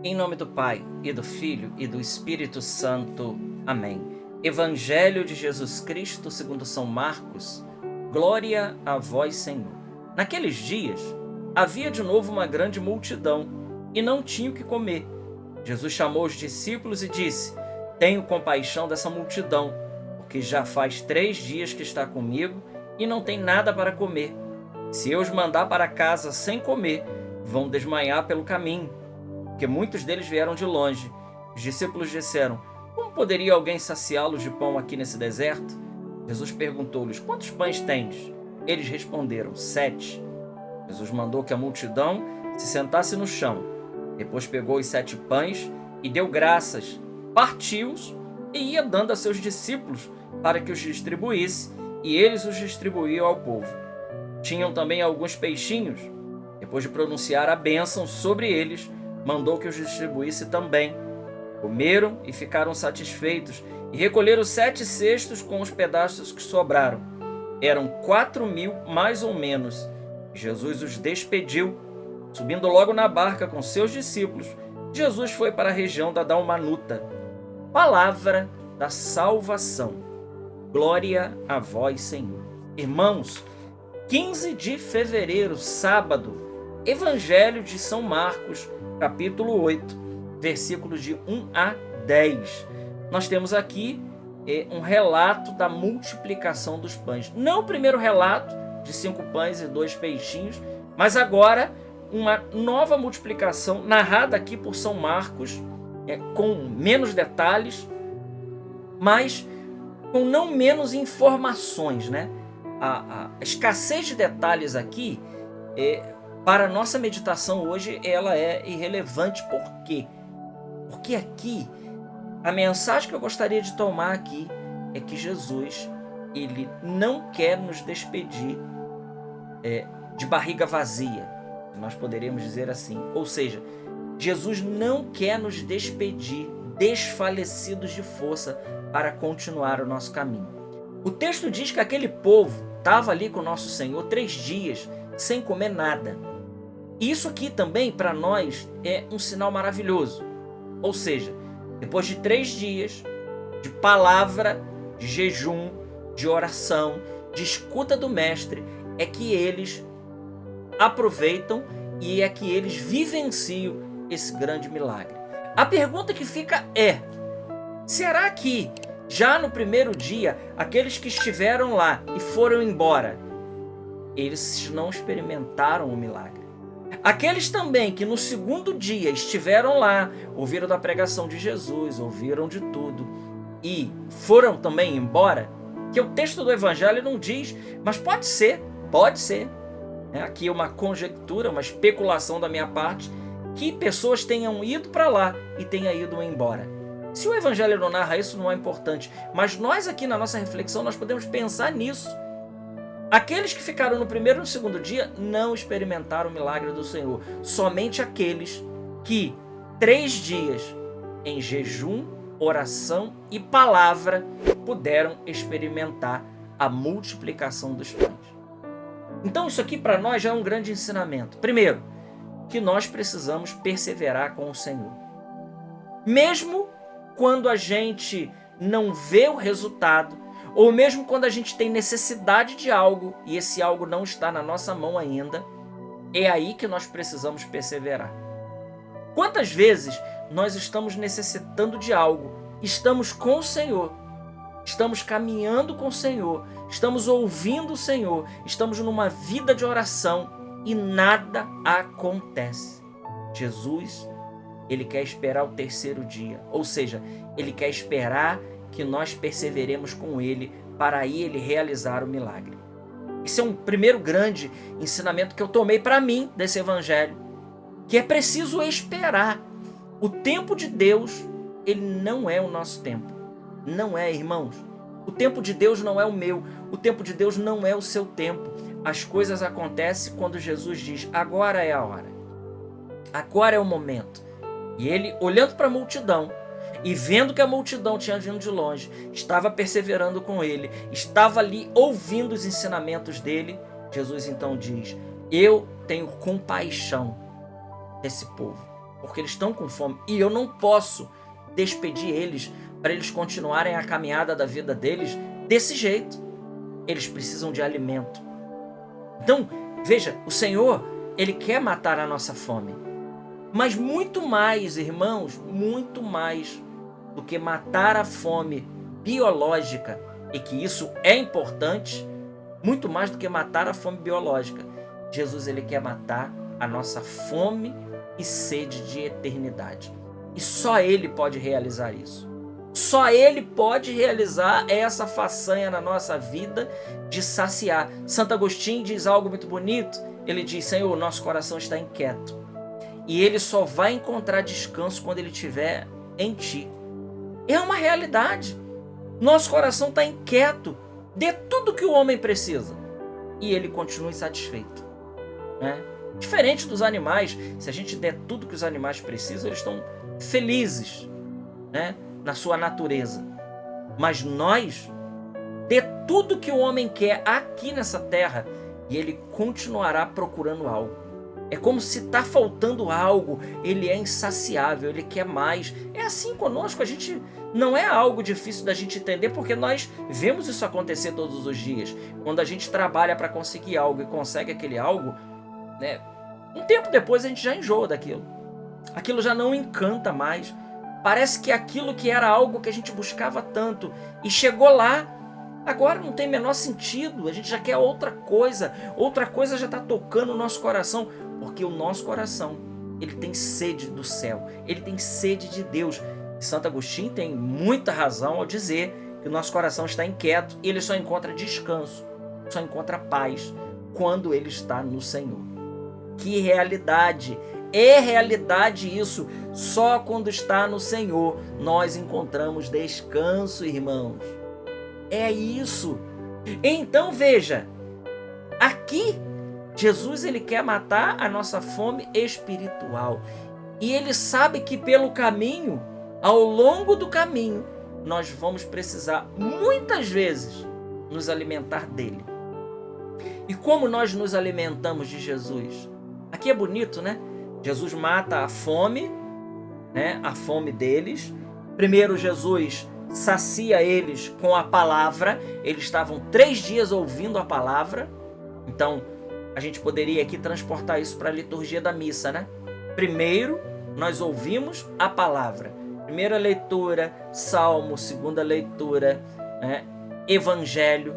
Em nome do Pai, e do Filho, e do Espírito Santo. Amém. Evangelho de Jesus Cristo segundo São Marcos. Glória a vós, Senhor. Naqueles dias, havia de novo uma grande multidão, e não tinha o que comer. Jesus chamou os discípulos e disse: Tenho compaixão dessa multidão, porque já faz 3 dias que está comigo, e não tem nada para comer. Se eu os mandar para casa sem comer, vão desmaiar pelo caminho, porque muitos deles vieram de longe. Os discípulos disseram: Como poderia alguém saciá-los de pão aqui nesse deserto? Jesus perguntou-lhes: Quantos pães tendes? Eles responderam: 7. Jesus mandou que a multidão se sentasse no chão. Depois pegou os 7 pães e deu graças, partiu-os e ia dando a seus discípulos para que os distribuísse, e eles os distribuíam ao povo. Tinham também alguns peixinhos. Depois de pronunciar a bênção sobre eles, mandou que os distribuísse também. Comeram e ficaram satisfeitos, e recolheram 7 cestos com os pedaços que sobraram. Eram 4.000 mais ou menos. Jesus os despediu. Subindo logo na barca com seus discípulos, Jesus foi para a região da Dalmanuta. Palavra da salvação. Glória a vós, Senhor. Irmãos, 15 de fevereiro, sábado, Evangelho de São Marcos, capítulo 8, versículos de 1 a 10. Nós temos aqui um relato da multiplicação dos pães. Não o primeiro relato de 5 pães e 2 peixinhos, mas agora uma nova multiplicação narrada aqui por São Marcos, com menos detalhes, mas com não menos informações, né? A escassez de detalhes aqui, para a nossa meditação hoje, ela é irrelevante. Por quê? Porque aqui, a mensagem que eu gostaria de tomar aqui é que Jesus, ele não quer nos despedir de barriga vazia, nós poderíamos dizer assim. Ou seja, Jesus não quer nos despedir desfalecidos de força para continuar o nosso caminho. O texto diz que aquele povo estava ali com o nosso Senhor 3 dias sem comer nada. Isso aqui também para nós é um sinal maravilhoso. Ou seja, depois de 3 dias de palavra, de jejum, de oração, de escuta do Mestre, é que eles aproveitam e é que eles vivenciam esse grande milagre. A pergunta que fica é: será que já no primeiro dia, aqueles que estiveram lá e foram embora, eles não experimentaram o milagre? Aqueles também que no segundo dia estiveram lá, ouviram da pregação de Jesus, ouviram de tudo e foram também embora, que o texto do Evangelho não diz, mas pode ser. Aqui é uma conjectura, uma especulação da minha parte, que pessoas tenham ido para lá e tenham ido embora. Se o Evangelho não narra isso, não é importante, mas nós aqui na nossa reflexão, nós podemos pensar nisso. Aqueles que ficaram no primeiro e no segundo dia não experimentaram o milagre do Senhor. Somente aqueles que 3 dias em jejum, oração e palavra puderam experimentar a multiplicação dos pães. Então isso aqui para nós já é um grande ensinamento. Primeiro, que nós precisamos perseverar com o Senhor. Mesmo quando a gente não vê o resultado, ou mesmo quando a gente tem necessidade de algo e esse algo não está na nossa mão ainda, é aí que nós precisamos perseverar. Quantas vezes nós estamos necessitando de algo, estamos com o Senhor, estamos caminhando com o Senhor, estamos ouvindo o Senhor, estamos numa vida de oração e nada acontece. Jesus, ele quer esperar o 3º dia, ou seja, ele quer esperar que nós perseveremos com ele para aí ele realizar o milagre. Esse é um primeiro grande ensinamento que eu tomei para mim desse evangelho, que é preciso esperar. O tempo de Deus, ele não é o nosso tempo. Não é, irmãos. O tempo de Deus não é o meu. O tempo de Deus não é o seu tempo. As coisas acontecem quando Jesus diz: agora é a hora. Agora é o momento. E ele, olhando para a multidão, e vendo que a multidão tinha vindo de longe, estava perseverando com ele, estava ali ouvindo os ensinamentos dele, Jesus então diz: eu tenho compaixão desse povo. porque eles estão com fome e eu não posso despedir eles para eles continuarem a caminhada da vida deles desse jeito. Eles precisam de alimento. Então, veja, o Senhor, Ele quer matar a nossa fome. Mas muito mais, irmãos, muito mais do que matar a fome biológica, e que isso é importante, muito mais do que matar a fome biológica, Jesus, Ele quer matar a nossa fome e sede de eternidade. E só Ele pode realizar isso. Só Ele pode realizar essa façanha na nossa vida de saciar. Santo Agostinho diz algo muito bonito. Ele diz: Senhor, nosso coração está inquieto. E ele só vai encontrar descanso quando ele estiver em Ti. É uma realidade. Nosso coração está inquieto. Dê tudo que o homem precisa. E ele continua insatisfeito, né? Diferente dos animais, se a gente der tudo que os animais precisam, eles estão felizes, né, na sua natureza. Mas nós, dê tudo que o homem quer aqui nessa terra e ele continuará procurando algo. É como se está faltando algo, ele é insaciável, ele quer mais. É assim conosco, a gente não é algo difícil da gente entender, porque nós vemos isso acontecer todos os dias. Quando a gente trabalha para conseguir algo e consegue aquele algo, né, um tempo depois a gente já enjoa daquilo. Aquilo já não encanta mais. Parece que aquilo que era algo que a gente buscava tanto e chegou lá, agora não tem o menor sentido. A gente já quer outra coisa já está tocando o nosso coração, porque o nosso coração, ele tem sede do céu, ele tem sede de Deus. E Santo Agostinho tem muita razão ao dizer que o nosso coração está inquieto e ele só encontra descanso, só encontra paz quando ele está no Senhor. Que realidade! É realidade isso. Só quando está no Senhor nós encontramos descanso, irmãos. É isso. Então veja, aqui Jesus, ele quer matar a nossa fome espiritual. E ele sabe que pelo caminho, ao longo do caminho, nós vamos precisar muitas vezes nos alimentar dele. E como nós nos alimentamos de Jesus? Aqui é bonito, né? Jesus mata a fome, né? A fome deles. Primeiro, Jesus sacia eles com a palavra. Eles estavam 3 dias ouvindo a palavra. Então, a gente poderia aqui transportar isso para a liturgia da missa, né? Primeiro, nós ouvimos a palavra. Primeira leitura, Salmo. Segunda leitura, né, Evangelho.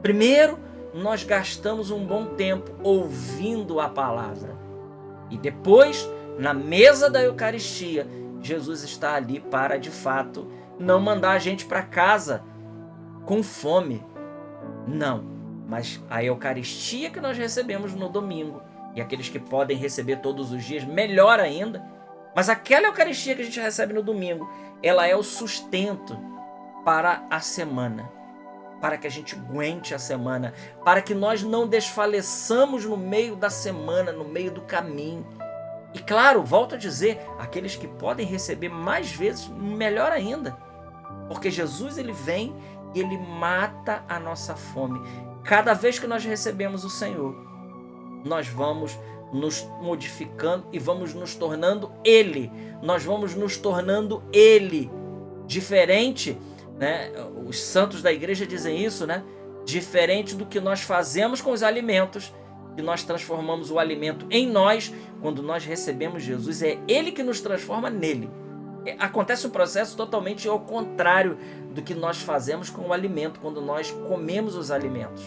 Primeiro, nós gastamos um bom tempo ouvindo a palavra. E depois, na mesa da Eucaristia, Jesus está ali para, de fato, não mandar a gente para casa com fome. Não, mas a Eucaristia que nós recebemos no domingo, e aqueles que podem receber todos os dias, melhor ainda, mas aquela Eucaristia que a gente recebe no domingo, ela é o sustento para a semana, para que a gente aguente a semana, para que nós não desfaleçamos no meio da semana, no meio do caminho. E claro, volto a dizer, aqueles que podem receber mais vezes, melhor ainda, porque Jesus, ele vem e ele mata a nossa fome. Cada vez que nós recebemos o Senhor, nós vamos nos modificando e vamos nos tornando Ele. Nós vamos nos tornando Ele. Diferente, né? Os santos da igreja dizem isso, né? Diferente do que nós fazemos com os alimentos, que nós transformamos o alimento em nós. Quando nós recebemos Jesus, é Ele que nos transforma nele. Acontece um processo totalmente ao contrário do que nós fazemos com o alimento, quando nós comemos os alimentos.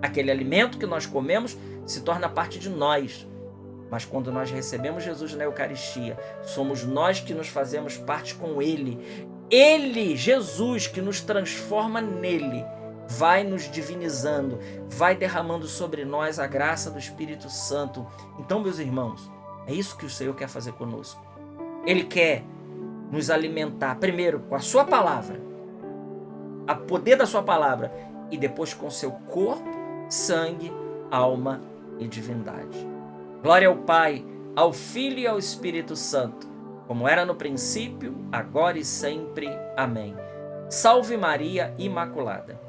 Aquele alimento que nós comemos se torna parte de nós. Mas quando nós recebemos Jesus na Eucaristia, somos nós que nos fazemos parte com Ele. Ele, Jesus, que nos transforma nele, vai nos divinizando, vai derramando sobre nós a graça do Espírito Santo. Então, meus irmãos, é isso que o Senhor quer fazer conosco. Ele quer nos alimentar, primeiro com a sua palavra, a poder da sua palavra, e depois com seu corpo, sangue, alma e divindade. Glória ao Pai, ao Filho e ao Espírito Santo, como era no princípio, agora e sempre. Amém. Salve Maria Imaculada.